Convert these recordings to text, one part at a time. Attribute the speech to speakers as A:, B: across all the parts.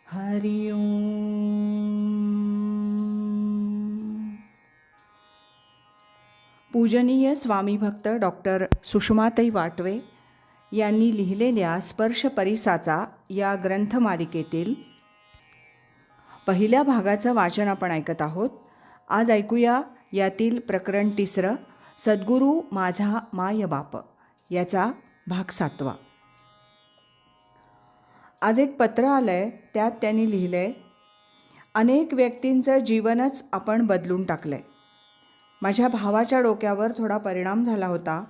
A: हरि ओम. पूजनीय स्वामी भक्त डॉक्टर सुषमाताई वाटवे यांनी लिहिलेल्या स्पर्श परिसाचा या ग्रंथमालिकेतील पहिल्या भागाचं वाचन आपण ऐकत आहोत. आज ऐकूया यातील प्रकरण 3, सद्गुरू माझा माय बाप, याचा भाग 7. आज एक पत्र आलं आहे, त्यात त्यांनी लिहिलं आहे, अनेक व्यक्तींचं जीवनच आपण बदलून टाकलं आहे. माझ्या भावाच्या डोक्यावर थोडा परिणाम झाला होता.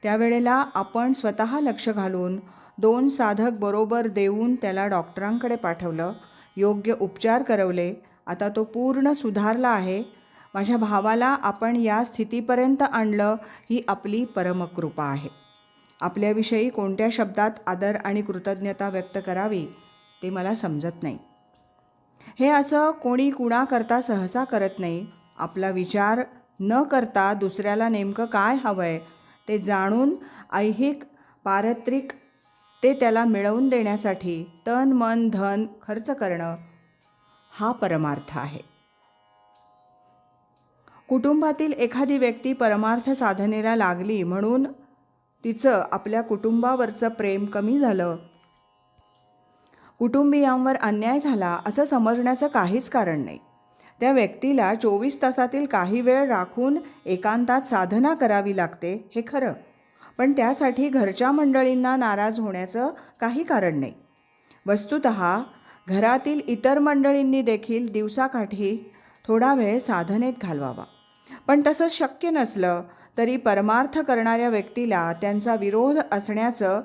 A: त्यावेळेला आपण स्वतः लक्ष घालून 2 साधक बरोबर देऊन त्याला डॉक्टरांकडे पाठवलं, योग्य उपचार करवले. आता तो पूर्ण सुधारला आहे. माझ्या भावाला आपण या स्थितीपर्यंत आणलं ही आपली परमकृपा आहे. आपल्याविषयी कोणत्या शब्दात आदर आणि कृतज्ञता व्यक्त करावी ते मला समजत नाही. हे असं कोणी कुणाकरता सहसा करत नाही. आपला विचार न करता दुसऱ्याला नेमकं काय हवं आहे ते जाणून ऐहिक पारत्रिक ते त्याला मिळवून देण्यासाठी तन मन धन खर्च करणं हा परमार्थ आहे. कुटुंबातील एखादी व्यक्ती परमार्थ साधनेला लागली म्हणून तिचं आपल्या कुटुंबावरचं प्रेम कमी झालं, कुटुंबियांवर अन्याय झाला असं समजण्याचं काहीच कारण नाही. त्या व्यक्तीला 24 तासातील काही वेळ राखून एकांतात साधना करावी लागते हे खरं, पण त्यासाठी घरच्या मंडळींना नाराज होण्याचं काही कारण नाही. वस्तुतः घरातील इतर मंडळींनी देखील दिवसाकाठी थोडा वेळ साधनेत घालवावा. पण तसं शक्य नसलं तरी परमार्थ करणाऱ्या व्यक्तीला त्यांचा विरोध असण्याचं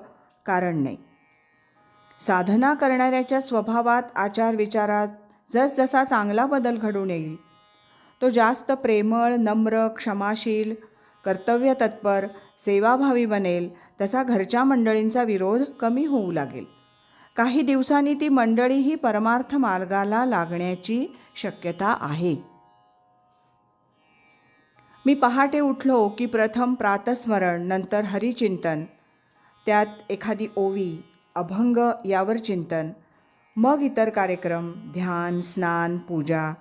A: कारण नाही. साधना करणाऱ्याच्या स्वभावात आचार विचारात जसजसा चांगला बदल घडून येईल, तो जास्त प्रेमळ, नम्र, क्षमाशील, कर्तव्यतत्पर, सेवाभावी बनेल, तसा घरच्या मंडळींचा विरोध कमी होऊ लागेल. काही दिवसांनी ती मंडळीही परमार्थ मार्गाला लागण्याची शक्यता आहे. मी पहाटे उठलो की प्रथम प्रातस्मरण, नंतर हरिचिंतन, त्यात एखादी ओवी, अभंग यावर चिंतन, मग इतर कार्यक्रम, ध्यान, स्नान, पूजा.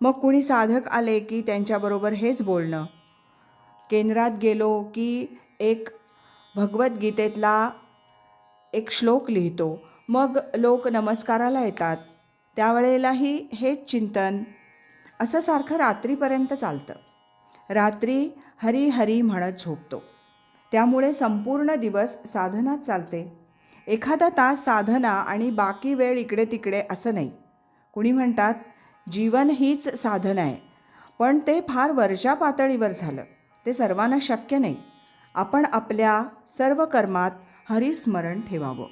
A: मग कुणी साधक आले की त्यांच्याबरोबर हेच बोलणं. केंद्रात गेलो की एक भगवद्गीतेतला एक श्लोक लिहितो. मग लोक नमस्काराला येतात, त्यावेळेलाही हेच चिंतन. असं सारखं रात्रीपर्यंत चालतं. रात्री हरी हरी म्हणत झोपतो. त्यामुळे संपूर्ण दिवस साधनाच चालते. एखादा तास साधना आणि बाकी वेळ इकडे तिकडे असं नाही. कुणी म्हणतात जीवन हीच साधना आहे, पण ते फार वरच्या पातळीवर झालं. ते सर्वांना शक्य नाही. आपण आपल्या सर्व कर्मात हरिस्मरण ठेवावं.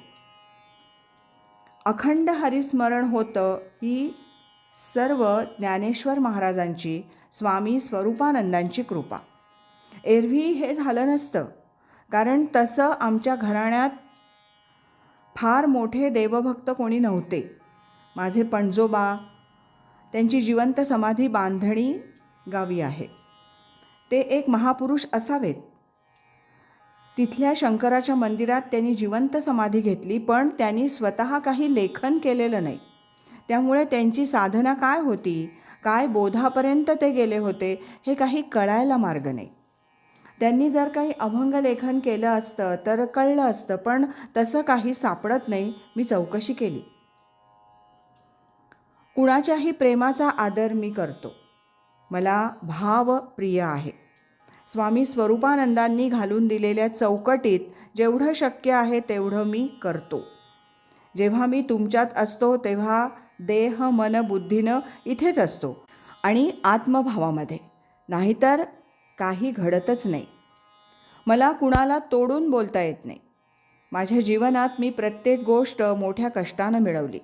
A: अखंड हरिस्मरण होतं ही सर्व ज्ञानेश्वर महाराजांची, स्वामी स्वरूपानंदांची कृपा. एरवी हे झालं नसतं, कारण तसं आमच्या घराण्यात फार मोठे देवभक्त कोणी नव्हते. माझे पणजोबा, त्यांची जिवंत समाधी बांधणी गावी आहे. ते एक महापुरुष असावेत. तिथल्या शंकराच्या मंदिरात त्यांनी जिवंत समाधी घेतली, पण त्यांनी स्वतः काही लेखन केलेलं नाही. त्यामुळे त्यांची साधना काय होती, काय बोधापर्यंत ते गेले होते हे काही कळायला मार्ग नाही. त्यांनी जर काही अभंग लेखन केलं असतं तर कळलं असतं, पण तसं काही सापडत नाही. मी चौकशी केली. कुणाच्याही प्रेमाचा आदर मी करतो. मला भाव प्रिय आहे. स्वामी स्वरूपानंदांनी घालून दिलेल्या चौकटीत जेवढं शक्य आहे तेवढं मी करतो. जेव्हा मी तुमच्यात असतो तेव्हा देह मन बुद्धीनं इथेच असतो आणि आत्मभावामध्ये, नाहीतर काही घडतच नाही. मला कुणाला तोडून बोलता येत नाही. माझ्या जीवनात मी प्रत्येक गोष्ट मोठ्या कष्टानं मिळवली.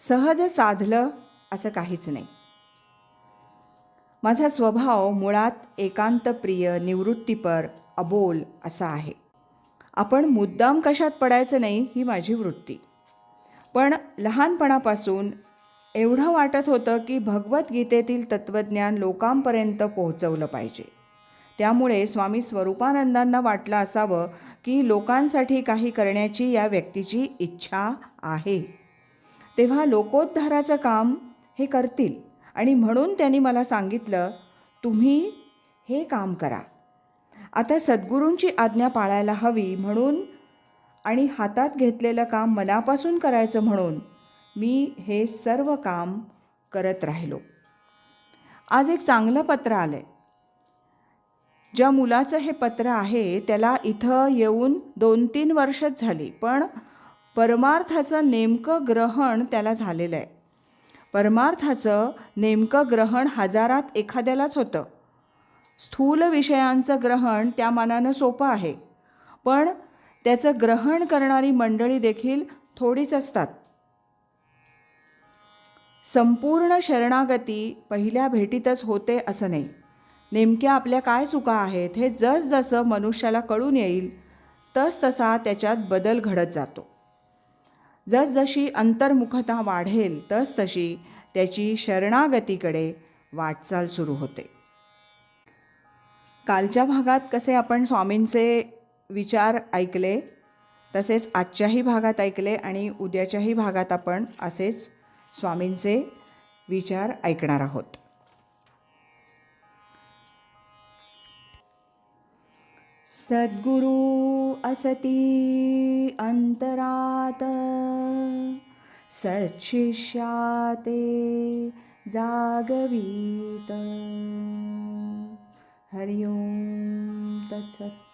A: सहज साधलं असं काहीच नाही. माझा स्वभाव मुळात एकांतप्रिय, निवृत्तीपर, अबोल असा आहे. आपण मुद्दाम कशात पडायचं नाही ही माझी वृत्ती. पण लहानपणापासून एवढं वाटत होतं की भगवद्गीतेतील तत्त्वज्ञान लोकांपर्यंत पोहोचवलं पाहिजे. त्यामुळे स्वामी स्वरूपानंदांना वाटलं असावं की लोकांसाठी काही करण्याची या व्यक्तीची इच्छा आहे. तेव्हा लोकोद्धाराचं काम हे करतील आणि म्हणून त्यांनी मला सांगितलं, तुम्ही हे काम करा. आता सद्गुरूंची आज्ञा पाळायला हवी म्हणून आणि हातात घेतलेलं काम मनापासून करायचं म्हणून मी हे सर्व काम करत राहिलो. आज एक चांगलं पत्र आलं आहे. ज्या मुलाचं हे पत्र आहे त्याला इथं येऊन 2-3 वर्षच झाली, पण परमार्थाचं नेमकं ग्रहण त्याला झालेलं आहे. परमार्थाचं नेमकं ग्रहण हजारात एखाद्यालाच होतं. स्थूल विषयांचं ग्रहण त्या मानानं सोपं आहे, पण त्याचं ग्रहण करणारी मंडळी देखील थोडीच असतात. संपूर्ण शरणागती पहिल्या भेटीतच होते असं नाही. नेमक्या आपल्या काय चुका आहेत हे जसजसं मनुष्याला कळून येईल तसतसा त्याच्यात बदल घडत जातो. जसजशी अंतर्मुखता वाढेल तसतशी त्याची शरणागतीकडे वाटचाल सुरू होते. कालच्या भागात कसे आपण स्वामींचे विचार ऐकले तसेच आजच्याही भागात ऐकले आणि उद्याच्याही भागात आपण असेच स्वामींचे विचार ऐकणार आहोत. सद्गुरु असती अंतरात, सत्शिष्याते जागवीत. हरि ओम तत्सत.